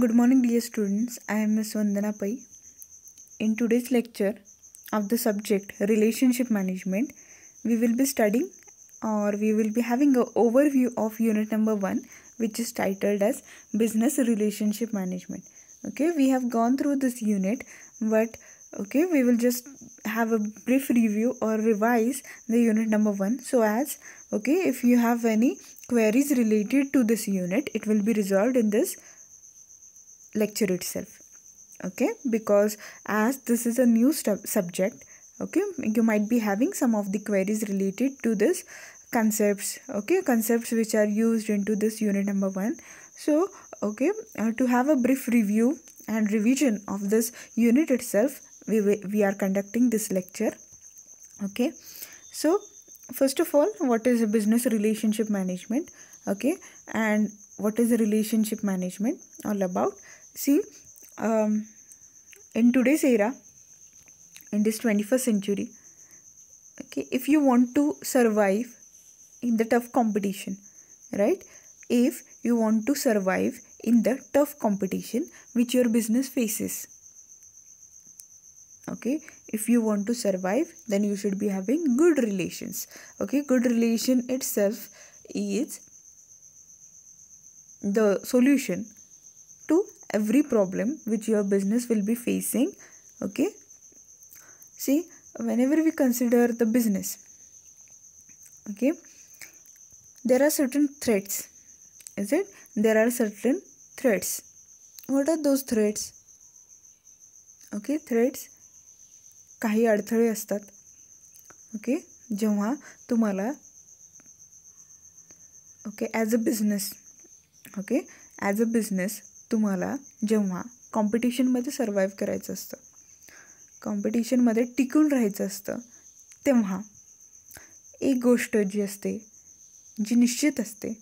Good morning, dear students. I am Ms. Vandana Pai. In today's lecture of the subject Relationship Management, we will be studying or we will be having an overview of unit number 1, which is titled as Business Relationship Management. Okay, we have gone through this unit, but we will just have a brief review or revise the unit number 1 so as if you have any queries related to this unit, it will be resolved in this lecture itself. Because as this is a new subject, you might be having some of the queries related to this concepts which are used into this unit number 1. So to have a brief review and revision of this unit itself, we are conducting this lecture. So first of all, what is a business relationship management? And what is a relationship management all about? See, in today's era, in this 21st century, if you want to survive in the tough competition, right? If you want to survive in the tough competition which your business faces, if you want to survive, then you should be having good relations. Good relation itself is the solution to every problem which your business will be facing. See, whenever we consider the business, there are certain threats. There are certain threats. What are those threats? Threats, काही अडथळे असतात. जेव्हा तुम्हाला as a business तुम्हाला जेव्हा कॉम्पिटिशनमध्ये survive करायचं असतं, कॉम्पिटिशनमध्ये टिकून राहायचं असतं, तेव्हा एक गोष्ट जी असते, जी निश्चित असते,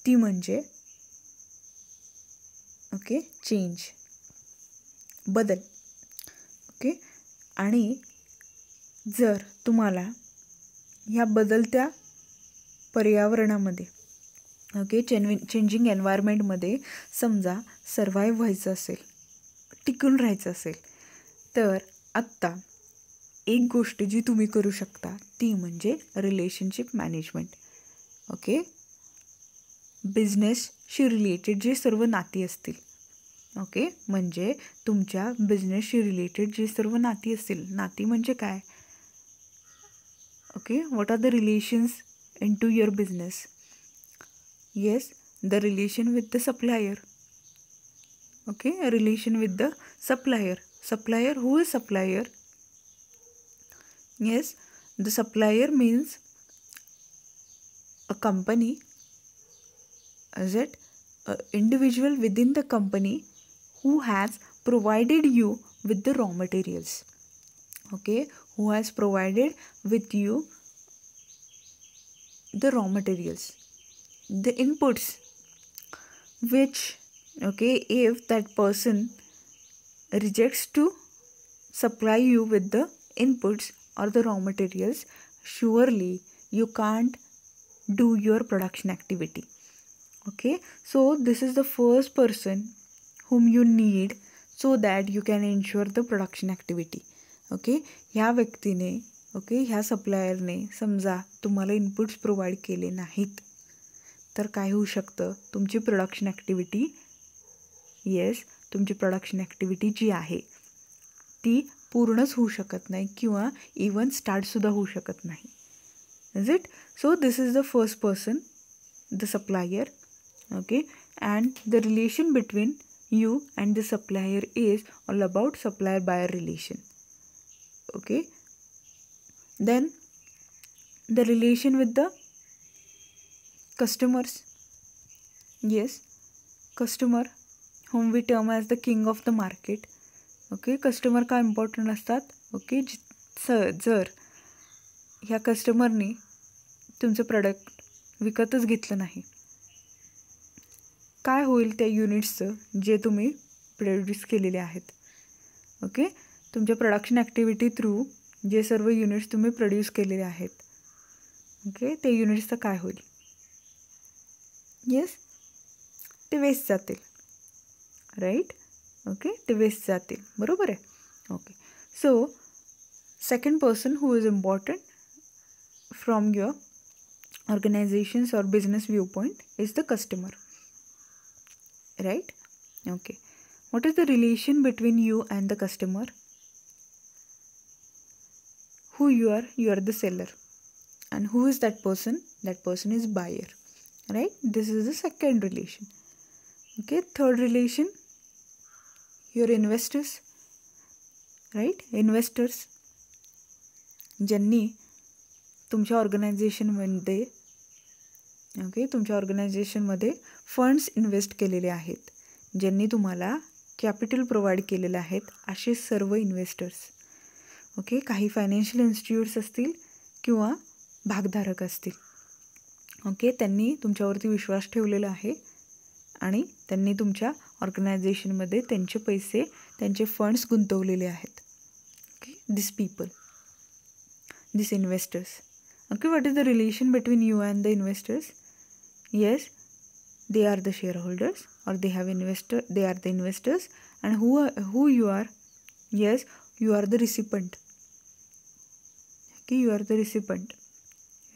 ती म्हणजे चेंज, बदल. आणि जर तुम्हाला ह्या बदलत्या पर्यावरणामध्ये चेंजिंग एन्व्हायरमेंटमध्ये समजा सर्वाईव्ह व्हायचं असेल, टिकून राहायचं असेल, तर आत्ता एक गोष्ट जी तुम्ही करू शकता ती म्हणजे रिलेशनशिप मॅनेजमेंट. बिझनेसशी रिलेटेड जे सर्व नाती असतील, म्हणजे तुमच्या बिझनेसशी रिलेटेड जे सर्व नाती असतील. नाती म्हणजे काय? What are the relations in to your business? Yes, the relation with the supplier. Relation with the supplier. Supplier, who is supplier? Yes, the supplier means a company, is it? An individual within the company who has provided you with the raw materials. Who has provided with you the raw materials, the inputs, which if that person rejects to supply you with the inputs or the raw materials, surely you can't do your production activity. So this is the first person whom you need so that you can ensure the production activity. ह्या व्यक्तीने ह्या सप्लायरने समजा तुम्हाला inputs provide केले नाहीत, तर काय होऊ शकतं? तुमची प्रोडक्शन ॲक्टिव्हिटी, तुमची प्रोडक्शन ॲक्टिव्हिटी जी आहे ती पूर्णच होऊ शकत नाही किंवा इवन स्टार्टसुद्धा होऊ शकत नाही. Is it? So this is the first person, the supplier. And the relation between you and the supplier is all about supplier-buyer relation. Then the relation with the customers. Yes, customer whom we term as the king of the market. Customer का important असतात? जर ह्या कस्टमरने तुमचं product विकतच घेतलं नाही, काय होईल त्या युनिट्सचं जे तुम्ही प्रोड्यूस केलेले आहेत? तुमच्या प्रोडक्शन ॲक्टिव्हिटी थ्रू जे सर्व युनिट्स तुम्ही प्रोड्यूस केलेले आहेत, त्या युनिट्सचं काय होईल? ते वेस्ट जातील. राईट. ओके, ते वेस्ट जातील, बरोबर आहे. Okay, so second person who is important from your organizations or business viewpoint is the customer, right? Okay, what is the relation between you and the customer? Who you are the seller, and who is that person? That person is buyer, right? This is the second relation. Okay, third relation, your investors, right? Investors ज्यांनी तुमच्या ऑर्गनायझेशनमध्ये तुमच्या ऑर्गनायझेशनमध्ये funds invest केलेले आहेत, ज्यांनी तुम्हाला capital provide केलेलं आहेत, असे सर्व इन्व्हेस्टर्स. ओके, काही फायनान्शियल इन्स्टिट्यूट्स असतील किंवा भागधारक असतील. ओके, त्यांनी तुमच्यावरती विश्वास ठेवलेला आहे आणि त्यांनी तुमच्या ऑर्गनायझेशनमध्ये त्यांचे पैसे, त्यांचे फंड्स गुंतवलेले आहेत. Okay, this people, this investors. Okay, what is the relation between you and the investors? Yes, they are the shareholders, or they are the investors. And who you are? Yes, you are the recipient. Okay, you are the recipient,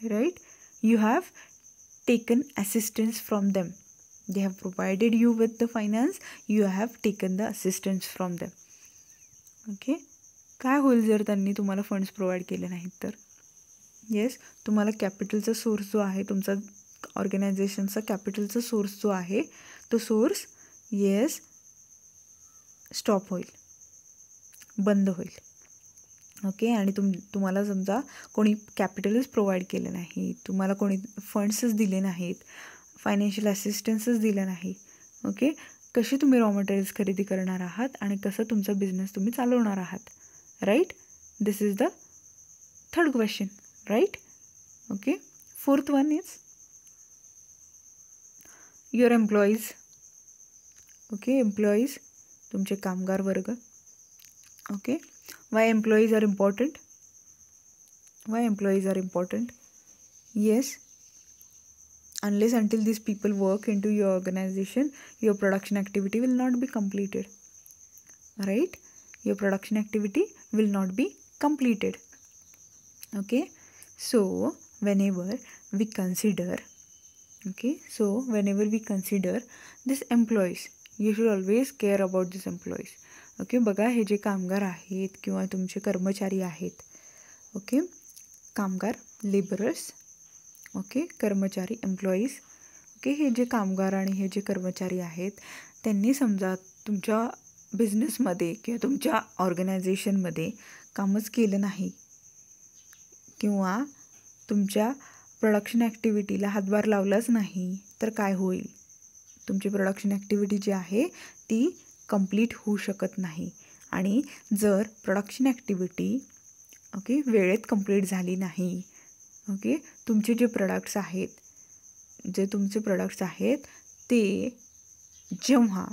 right? You have taken assistance from them. They have provided you with the finance. You have taken the assistance from them. Okay, काय होईल जर त्यांनी तुम्हाला funds provide केले नाहीत तर? Yes, तुम्हाला कॅपिटलचा source जो आहे, तुमचा ऑर्गनायझेशनचा कॅपिटलचा सोर्स जो आहे, तो सोर्स येस स्टॉप होईल, बंद होईल. ओके, आणि तुम्हाला समजा कोणी कॅपिटलच प्रोव्हाइड केलं नाही, तुम्हाला कोणी फंड्सच दिले नाहीत, फायनान्शियल असिस्टन्सच दिलं नाही. ओके, कसे तुम्ही रॉ मटेरियल्स खरेदी करणार आहात आणि कसं तुमचा बिझनेस तुम्ही चालवणार आहात, right? This is the third question, right? Okay, fourth one is your employees. Okay, employees, तुमचे कामगार वर्ग. Okay, why employees are important? Why employees are important? Yes, unless until these people work into your organization, your production activity will not be completed, right? Your production activity will not be completed. Okay, so whenever we consider this employees, you should always care about this employees. Okay, बघा, हे जे कामगार आहेत किंवा तुमचे कर्मचारी आहेत, okay, कामगार, लेबरर्स, ओके, कर्मचारी, एम्प्लॉईज. ओके, हे जे कामगार आणि हे जे कर्मचारी आहेत, त्यांनी समजा तुमच्या बिझनेसमध्ये किंवा तुमच्या ऑर्गनायझेशनमध्ये कामच केलं नाही किंवा तुमच्या प्रोडक्शन ॲक्टिव्हिटीला हातभार लावलाच नाही तर काय होईल? तुमची प्रोडक्शन ॲक्टिव्हिटी जी आहे ती कंप्लीट होऊ शकत नाही. आणि जर प्रोडक्शन ॲक्टिव्हिटी ओके वेळेत कंप्लीट झाली नाही, ओके, तुमचे जे प्रोडक्ट्स आहेत ते जेव्हा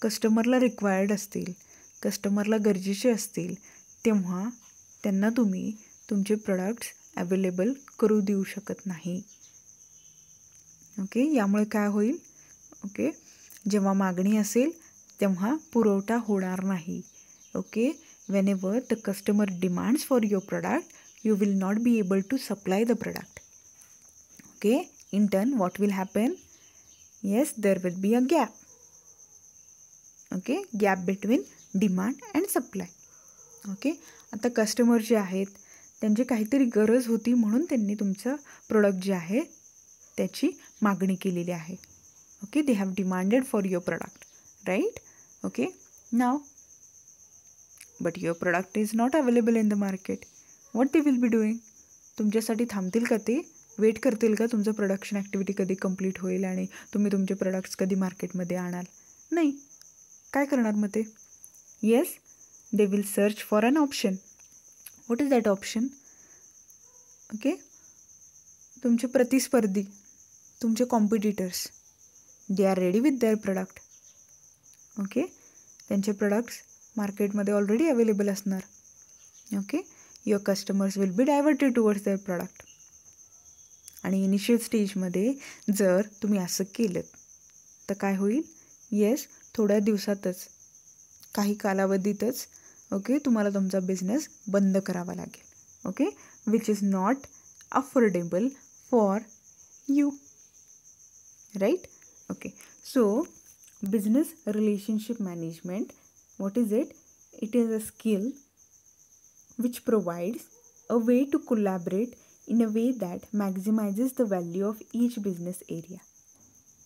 कस्टमरला रिक्वायर्ड असतील, कस्टमरला गरजेचे असतील, तेव्हा त्यांना तुम्ही तुमचे प्रोडक्ट्स अवेलेबल करू देऊ शकत नाही. ओके, यामुळे काय होईल? ओके, जेव्हा मागणी असेल तेव्हा पुरवठा होणार नाही. Okay, whenever the customer demands for your product, you will not be able to supply the product. Okay, in turn what will happen? Yes, there will be a gap. Okay, gap between demand and supply. Okay, आता customer जे आहेत त्यांची काहीतरी गरज होती म्हणून त्यांनी तुमचं प्रोडक्ट जे आहे त्याची मागणी केलेली आहे. Okay, they have demanded for your product, right? Okay, now but your product is not available in the market. What they will be doing? तुमच्यासाठी थांबतील का ते? वेट करतील का तुमचं प्रोडक्शन ॲक्टिव्हिटी कधी कंप्लीट होईल आणि तुम्ही तुमचे प्रोडक्ट्स कधी मार्केटमध्ये आणाल? नाही. काय करणार मग ते? Yes, they will search for an option. What is that option? Okay, तुमचे प्रतिस्पर्धी, तुमचे competitors, they are ready with their product. Okay, त्यांचे प्रोडक्ट्स मार्केटमध्ये ऑलरेडी अवेलेबल असणार. Okay, your customers will be diverted towards their product. आणि initial स्टेजमध्ये जर तुम्ही असं केलं तर काय होईल? येस, थोड्या दिवसातच, काही कालावधीतच ओके तुम्हाला तुमचा बिझनेस बंद करावा लागेल. Okay, which is not affordable for you, right. Okay, so business relationship management, what is it? It is a skill which provides a way to collaborate in a way that maximizes the value of each business area.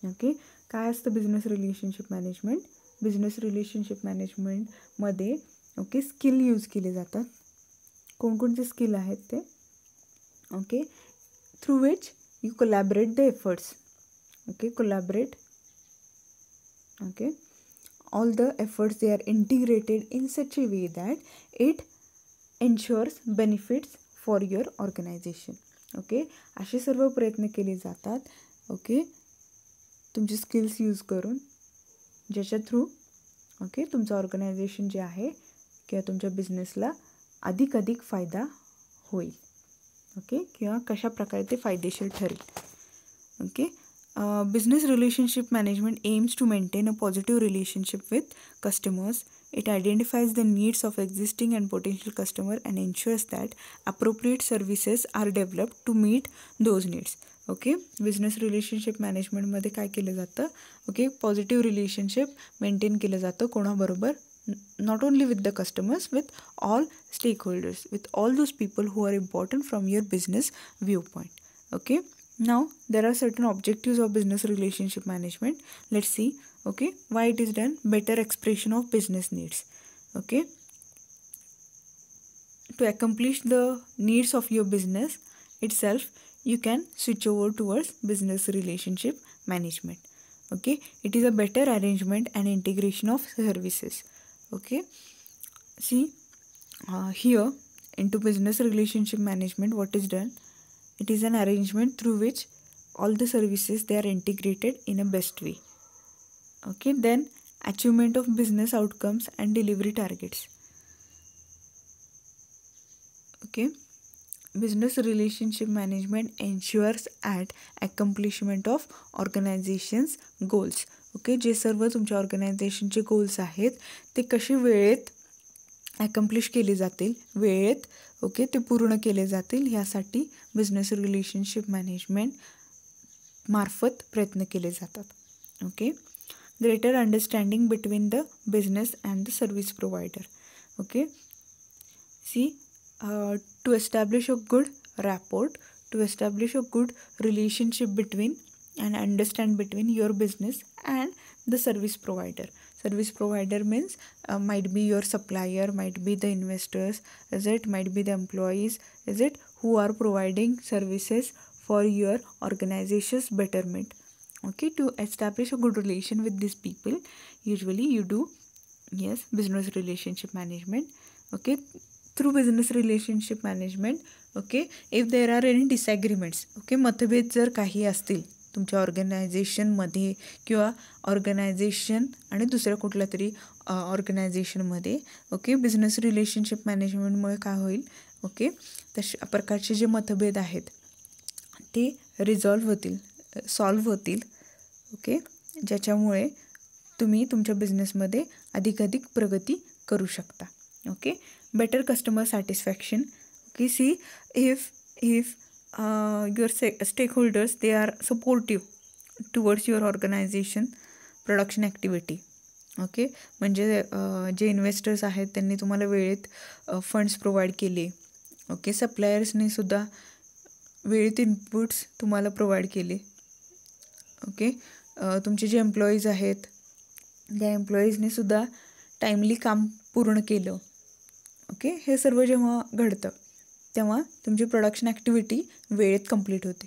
Okay, काय असतं business relationship management? Business relationship मॅनेजमेंटमध्ये okay skill use केले जातात. कोणकोणते skill आहेत ते? Okay, through which you collaborate the efforts. Okay, collaborate. Okay, all the efforts, they are integrated in such a way that it ensures benefits for your organization. Okay, असे सर्व प्रयत्न केले जातात ओके तुमचे स्किल्स यूज करून, ज्याच्या through okay तुमचं organisation जे आहे किंवा तुमच्या बिझनेसला अधिक फायदा होईल. ओके, किंवा कशा प्रकारे ते फायदेशीर ठरेल. Okay, business relationship management aims to maintain a positive relationship with customers. It identifies the needs of existing and potential customer and ensures that appropriate services are developed to meet those needs. Okay, business relationship मॅनेजमेंटमध्ये काय केलं जातं? Okay, positive relationship maintain केलं जातं कोणाबरोबर? not only with the customers, with all stakeholders, with all those people who are important from your business viewpoint. Okay, now there are certain objectives of business relationship management. Let's see okay why it is done. Better expression of business needs. Okay, to accomplish the needs of your business itself, you can switch over towards business relationship management. Okay, it is a better arrangement and integration of services. Okay, see here into business relationship management, what is done? It is an arrangement through which all the services, they are integrated in a best way. Okay, then achievement of business outcomes and delivery targets. Okay, business relationship management ensures at accomplishment of organizations goals. Okay, जे सर्व तुमच्या ऑर्गनायझेशनचे goals आहेत ते कसे वेळेत ॲकम्प्लिश केले जातील, वेळेत ओके ते पूर्ण केले जातील, ह्यासाठी बिझनेस रिलेशनशिप मॅनेजमेंट मार्फत प्रयत्न केले जातात. Okay, greater understanding between the business and the service provider. Okay, see to establish a good rapport, to establish a good relationship between and understand between your business and the service provider. Service provider means might be your supplier, might be the investors, is it, might be the employees, is it, who are providing services for your organization's betterment. Okay, to establish a good relation with these people, usually you do yes business relationship management. Okay, through business relationship management okay if there are any disagreements okay मतभेद जर काही असतील तुमच्या ऑर्गनायझेशनमध्ये किंवा organisation आणि दुसऱ्या कुठल्या तरी ऑर्गनायझेशनमध्ये ओके बिझनेस रिलेशनशिप मॅनेजमेंटमुळे काय होईल ओके तशा प्रकारचे जे मतभेद आहेत ते रिझॉल्व्ह होतील, सॉल्व्ह होतील. ओके, ज्याच्यामुळे तुम्ही तुमच्या बिझनेसमध्ये अधिक प्रगती करू शकता. Okay, better customer satisfaction. Okay, see if your stakeholders, they are supportive towards your organization production activity. Okay, म्हणजे जे इन्व्हेस्टर्स आहेत त्यांनी तुम्हाला वेळेत फंड्स प्रोव्हाइड केले. ओके, सप्लायर्सने सुद्धा वेळेत इनपुट्स तुम्हाला प्रोव्हाइड केले. ओके, तुमचे जे एम्प्लॉईज आहेत त्या एम्प्लॉईजने सुद्धा टाईमली काम पूर्ण केलं. ओके, हे सर्व जेव्हा घडतं तेव्हा तुमची प्रोडक्शन ॲक्टिव्हिटी वेळेत कंप्लीट होते.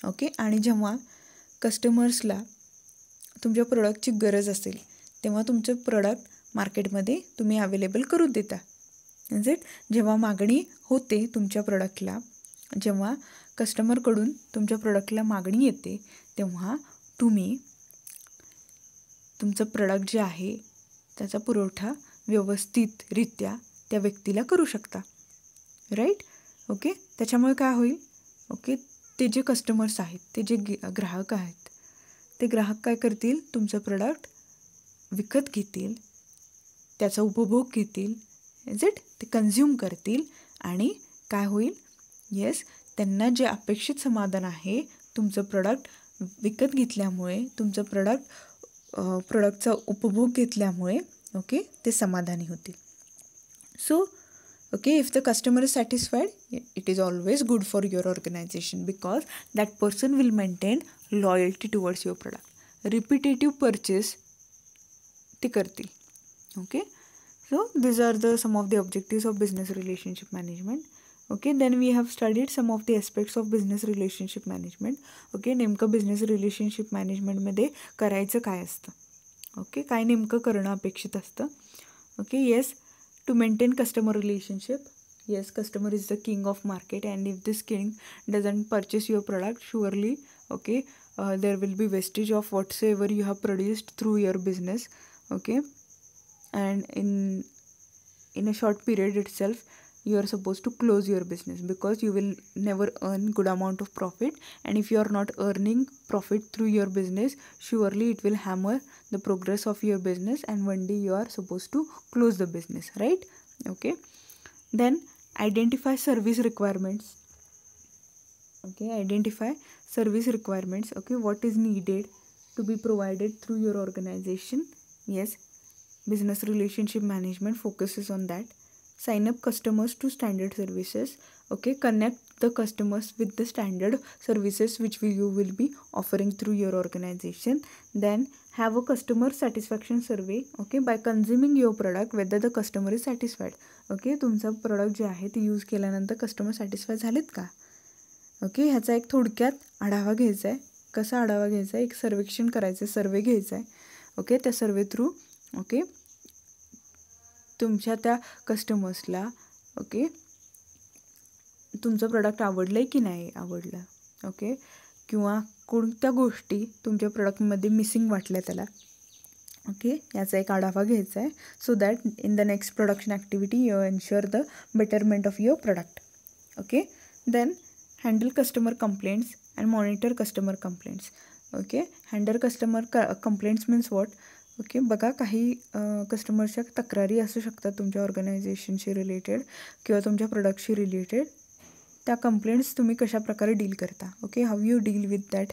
ओके, आणि जेव्हा कस्टमर्सला तुमच्या प्रोडक्टची गरज असेल तेव्हा तुमचं प्रोडक्ट मार्केटमध्ये तुम्ही अवेलेबल करून देता. इज इट, जेव्हा मागणी होते तुमच्या प्रोडक्टला, जेव्हा कस्टमरकडून तुमच्या प्रोडक्टला मागणी येते तेव्हा तुम्ही तुमचं प्रोडक्ट जे आहे त्याचा पुरवठा व्यवस्थितरित्या त्या व्यक्तीला करू शकता. राईट. ओके, त्याच्यामुळे काय होईल ओके ते जे कस्टमर्स आहेत, ते जे ग्राहक आहेत, ते ग्राहक काय करतील, तुमचं प्रोडक्ट विकत घेतील, त्याचा उपभोग घेतील, इज इट, ते कन्झ्युम करतील आणि काय होईल, येस, त्यांना जे अपेक्षित समाधान आहे तुमचं प्रोडक्ट विकत घेतल्यामुळे, तुमचं प्रोडक्टचा उपभोग घेतल्यामुळे, ओके, ते समाधानी होतील. So okay, if the customer is satisfied, it is always good for your organization because that person will maintain loyalty towards your product. Repetitive purchase ते करतील. Okay, so these are some of the objectives of business relationship management. Okay, then we have studied some of the aspects of business relationship management. Okay, नेमकं business relationship मॅनेजमेंटमध्ये करायचं काय असतं, okay, काय नेमकं करणं अपेक्षित असतं. Okay, yes, to maintain customer relationship, yes, customer is the king of market, and if this king doesn't purchase your product, surely, okay, there will be wastage of whatsoever you have produced through your business. Okay, and in a short period itself you are supposed to close your business because you will never earn good amount of profit, and if you are not earning profit through your business, surely it will hamper the progress of your business, and one day you are supposed to close the business, right? Okay, then identify service requirements. Okay, identify service requirements. Okay, what is needed to be provided through your organization. Yes, business relationship management focuses on that. Sign up customers to standard services. Okay, connect the customers with the standard services which you will be offering through your organization. Then have a customer satisfaction survey. Okay, by consuming your product whether the customer is satisfied. Okay, तुमचा product जे आहे ते use केल्यानंतर customer satisfy झालेत का. Okay, ह्याचा एक थोडक्यात आढावा घ्यायचा आहे. कसा आढावा घ्यायचा आहे, एक सर्वेक्षण करायचं आहे, सर्वे घ्यायचा आहे. ओके, त्या सर्वे थ्रू ओके तुमच्या त्या कस्टमर्सला ओके तुमचं प्रोडक्ट आवडलं आहे की नाही आवडलं, ओके, किंवा कोणत्या गोष्टी तुमच्या प्रोडक्टमध्ये मिसिंग वाटल्या त्याला. ओके, याचा एक आढावा घ्यायचा आहे so that in the next production activity you ensure the betterment of your product. Okay, then handle customer complaints and monitor customer complaints. Okay, handle customer complaints means what. Okay, बघा, काही कस्टमरच्या तक्रारी असू शकतात तुमच्या ऑर्गनायझेशनशी रिलेटेड किंवा तुमच्या प्रोडक्टशी related. त्या complaints तुम्ही कशा प्रकारे डील करता. Okay, how you deal with that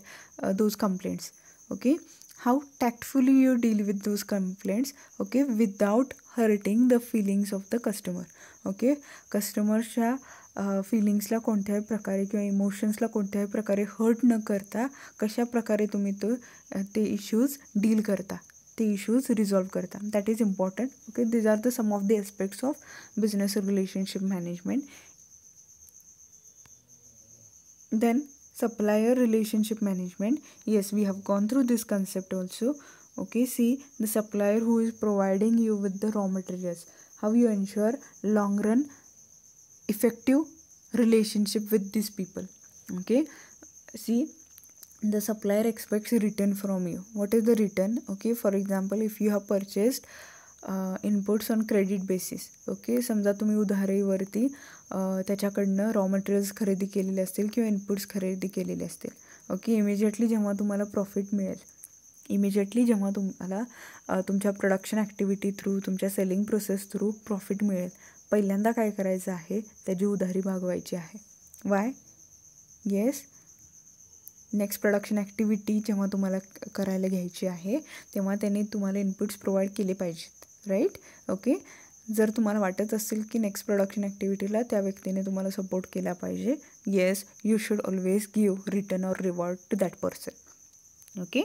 those complaints. Okay, how tactfully you deal with those complaints. Okay, without hurting the feelings of the customer. Okay, कस्टमरच्या फिलिंग्सला कोणत्याही प्रकारे किंवा इमोशन्सला कोणत्याही प्रकारे हर्ट न करता कशा प्रकारे तुम्ही ते इश्यूज डील करता, ते इश्यूज रिझॉल्व करता. That is important. Okay, these are the some of the aspects of business relationship management. Then supplier relationship management. Yes, we have gone through this concept also. Okay, see, the supplier who is providing you with the raw materials, how you ensure long run effective relationship with these people. Okay, see, the supplier expects a return from you. What is the return? Okay, for example, if you have purchased inputs on credit basis. Okay, समजा तुम्ही उधारीवरती त्याच्याकडनं raw materials खरेदी केलेले असतील किंवा inputs खरेदी केलेले असतील. ओके, इमिजिएटली जेव्हा तुम्हाला प्रॉफिट मिळेल, इमिजिएटली जेव्हा तुम्हाला तुमच्या प्रोडक्शन ॲक्टिव्हिटी थ्रू, तुमच्या सेलिंग प्रोसेस थ्रू प्रॉफिट मिळेल, पहिल्यांदा काय करायचं आहे, त्याची उधारी भागवायची आहे. Y? Yes, next production activity जेव्हा तुम्हाला करायला घ्यायची आहे तेव्हा त्यांनी तुम्हाला इनपुट्स प्रोव्हाइड केले पाहिजेत, राईट. ओके, जर तुम्हाला वाटत असेल की नेक्स्ट प्रोडक्शन ॲक्टिव्हिटीला त्या व्यक्तीने तुम्हाला सपोर्ट केला पाहिजे, yes, you should always give return or reward to that person. Okay,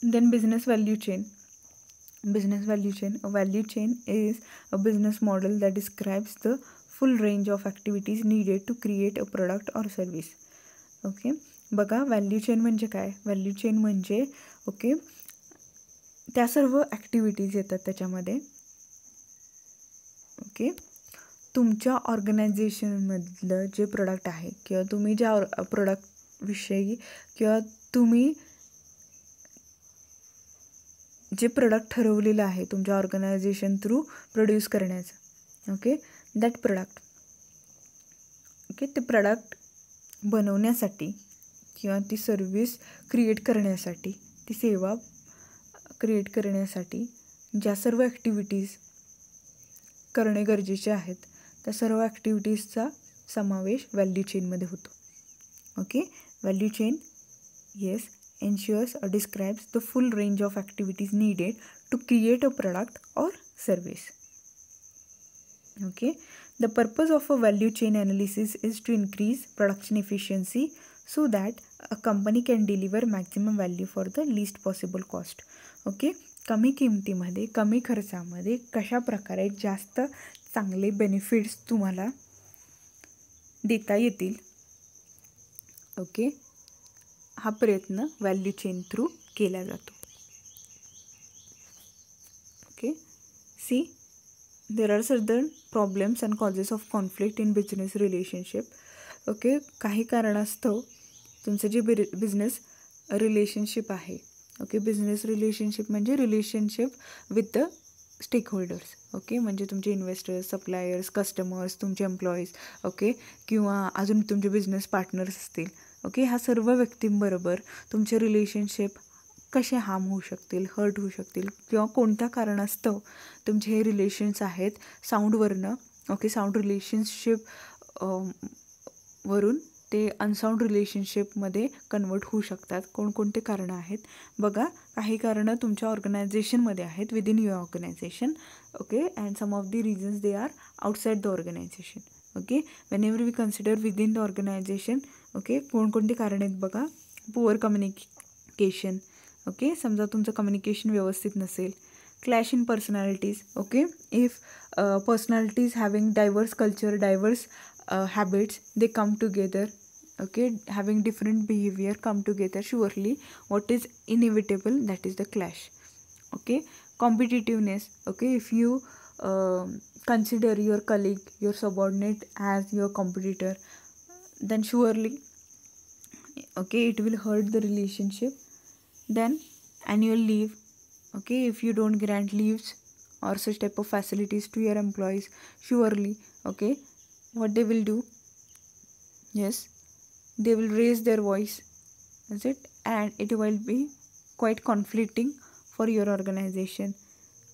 then business value chain. Business value chain. A value chain is a business model that describes the full range of activities needed to create a product or service. Okay, बघा, value chain म्हणजे काय. Value chain म्हणजे okay त्या सर्व activities येतात त्याच्यामध्ये. Okay, तुमच्या ऑर्गनायझेशनमधलं जे प्रोडक्ट आहे किंवा तुम्ही ज्या प्रोडक्टविषयी किंवा तुम्ही जे प्रोडक्ट ठरवलेलं आहे तुमच्या ऑर्गनायझेशन थ्रू प्रोड्यूस करण्याचं. Okay, that product. ओके, ते प्रोडक्ट बनवण्यासाठी किंवा ती सर्विस क्रिएट करण्यासाठी, ती सेवा क्रिएट करण्यासाठी ज्या सर्व ॲक्टिव्हिटीज करणे गरजेचे आहेत त्या सर्व ॲक्टिव्हिटीजचा समावेश व्हॅल्यू चेनमध्ये होतो. Okay, value chain ensures or describes the full range of activities needed to create a product or service. Okay, the purpose of a value chain analysis is to increase production efficiency so that a company can deliver maximum value for the least possible cost. Okay, कमी किमतीमध्ये कमी खर्चामध्ये कशा प्रकारे जास्त चांगले benefits तुम्हाला देता येतील. ओके, हा प्रयत्न व्हॅल्यू चेन थ्रू केला जातो. Okay, see there are certain problems and causes of conflict in business relationship. Okay, काही कारणास्तव तुमचं जे बिझनेस रिलेशनशिप आहे, ओके, बिझनेस रिलेशनशिप म्हणजे relationship with the stakeholders. Okay, म्हणजे तुमचे इन्व्हेस्टर्स, सप्लायर्स, कस्टमर्स, तुमचे एम्प्लॉईज, ओके, किंवा अजून तुमचे बिझनेस पार्टनर्स असतील. ओके, ह्या सर्व व्यक्तींबरोबर तुमचे रिलेशनशिप कसे हार्म होऊ शकतील, हर्ट होऊ शकतील, किंवा कोणत्या कारणास्तव तुमचे हे रिलेशन्स आहेत साऊंडवरनं, ओके, साऊंड रिलेशनशिप वरून ते अनसाऊंड रिलेशनशिपमध्ये कन्वर्ट होऊ शकतात. कोणकोणते कारणं आहेत बघा. काही कारणं तुमच्या ऑर्गनायझेशनमध्ये आहेत, within your organisation. Okay, and some of the reasons they are outside the organisation. Okay, whenever we consider within the organisation, okay, कोणकोणती कारणं आहेत बघा. Poor communication. ओके, समजा तुमचं कम्युनिकेशन व्यवस्थित नसेल. Clash in personalities. Okay, if personalities having diverse culture, diverse habits, they come together. Okay, having different behavior come together, surely what is inevitable, that is the clash. Okay, competitiveness. Okay, if you consider your colleague, your subordinate as your competitor, then surely, okay, it will hurt the relationship. Then annual leave. Okay, if you don't grant leaves or such type of facilities to your employees, surely, okay, what they will do, yes, they will raise their voice, is it, and it will be quite conflicting for your organization.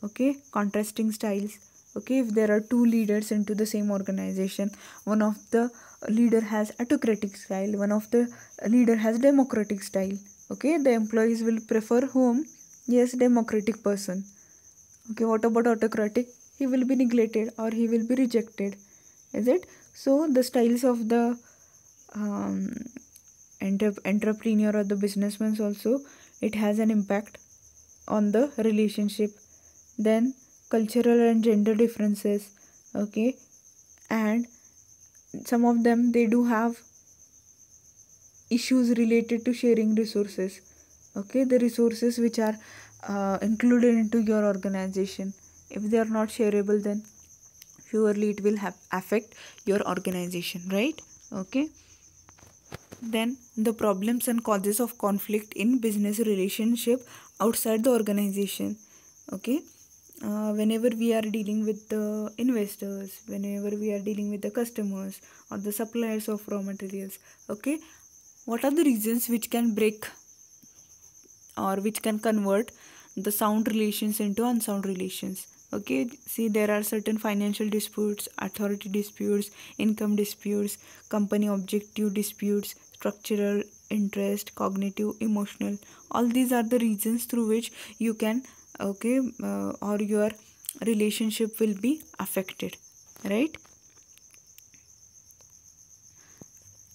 Okay, contrasting styles. Okay, if there are two leaders into the same organization, one of the leader has autocratic style, one of the leader has democratic style. Okay, the employees will prefer whom? Yes, democratic person. Okay, what about autocratic? He will be neglected or he will be rejected. Is it? So the styles of the entrepreneur or the businessman also, it has an impact on the relationship. Then cultural and gender differences. Okay, and some of them, they do have issues related to sharing resources. Okay, the resources which are included into your organization, if they are not shareable, then surely it will affect your organization, right? Okay, then the problems and causes of conflict in business relationship outside the organization. Okay, whenever we are dealing with the investors, whenever we are dealing with the customers or the suppliers of raw materials, okay, what are the reasons which can break or which can convert the sound relations into unsound relations? Okay, see, there are certain financial disputes, authority disputes, income disputes, company objective disputes, structural, interest, cognitive, emotional. All these are the reasons through which you can, okay, or your relationship will be affected, right?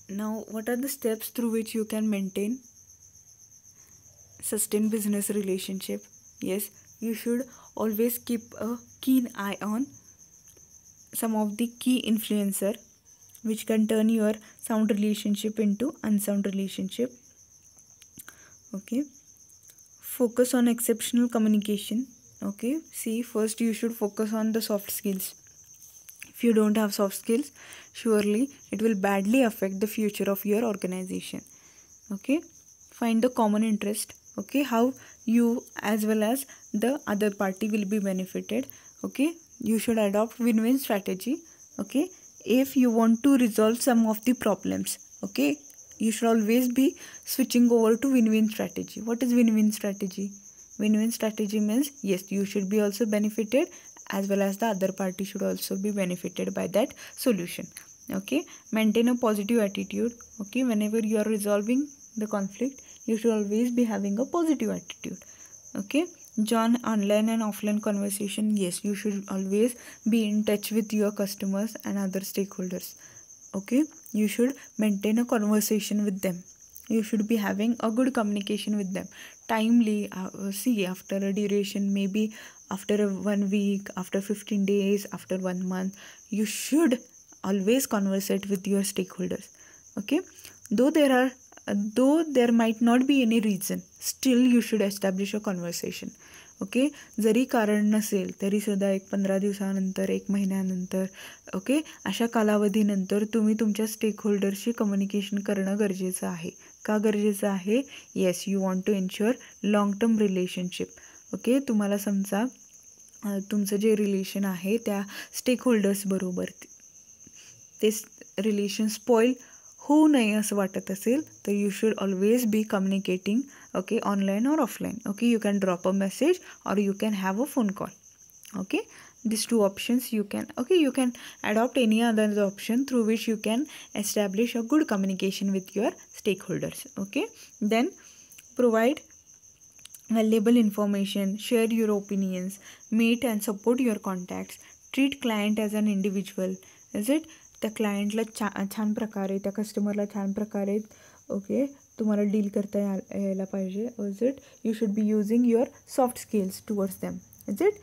Now, what are the steps through which you can maintain sustained business relationship? Yes, you should always keep a keen eye on some of the key influencer which can turn your sound relationship into unsound relationship. Okay, focus on exceptional communication. Okay, see, first you should focus on the soft skills. If you don't have soft skills, surely it will badly affect the future of your organization. Okay, find the common interest. Okay, how you as well as the other party will be benefited. Okay, you should adopt win-win strategy. Okay, if you want to resolve some of the problems, okay, you should always be switching over to win-win strategy. What is win-win strategy? Win-win strategy means yes, you should be also benefited as well as the other party should also be benefited by that solution. Okay, maintain a positive attitude. Okay, whenever you are resolving the conflict, you should always be having a positive attitude. Okay, join online and offline conversation. Yes, you should always be in touch with your customers and other stakeholders. Okay, you should maintain a conversation with them. You should be having a good communication with them timely. See, after a duration, maybe after 1 week, after 15 days, after 1 month, you should always conversate with your stakeholders. Okay, though there might not be any reason, still you should establish a conversation. Okay, जरी कारण नसेल तरीसुद्धा 15 दिवसानंतर 1 महिन्यानंतर okay अशा कालावधीनंतर तुम्ही तुमच्या स्टेकहोल्डरशी कम्युनिकेशन करणं गरजेचं आहे. का गरजेचं आहे? Yes, you want to ensure long term relationship. Okay, तुम्हाला समजा तुमचं जे रिलेशन आहे त्या स्टेकहोल्डर्सबरोबर ते रिलेशन स्पॉईल होऊ नये असं वाटत असेल तर you should always be communicating. Okay, online or offline. Okay, you can drop a message or you can have a phone call. Okay, these two options you can. Okay, you can adopt any other option through which you can establish a good communication with your stakeholders. Okay, then provide valuable information, share your opinions, meet and support your contacts, treat client as an individual. Is it? त्या क्लायंटला छान प्रकारे, त्या कस्टमरला छान प्रकारे okay तुम्हाला deal करता यायला पाहिजे. Is it? You should be using your soft skills towards them. Is it?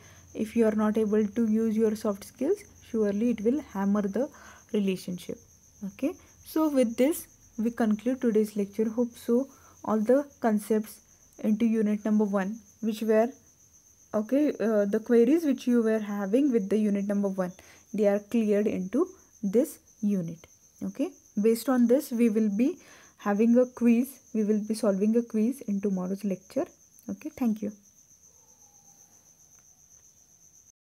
If you are not able to use your soft skills, surely it will hammer the relationship. Okay, so with this we conclude today's lecture. Hope so all the concepts into unit number 1 which were okay, the queries which you were having with the unit number 1, they are cleared into this unit. Okay, based on this we will be having a quiz. We will be solving a quiz in tomorrow's lecture. Okay, thank you.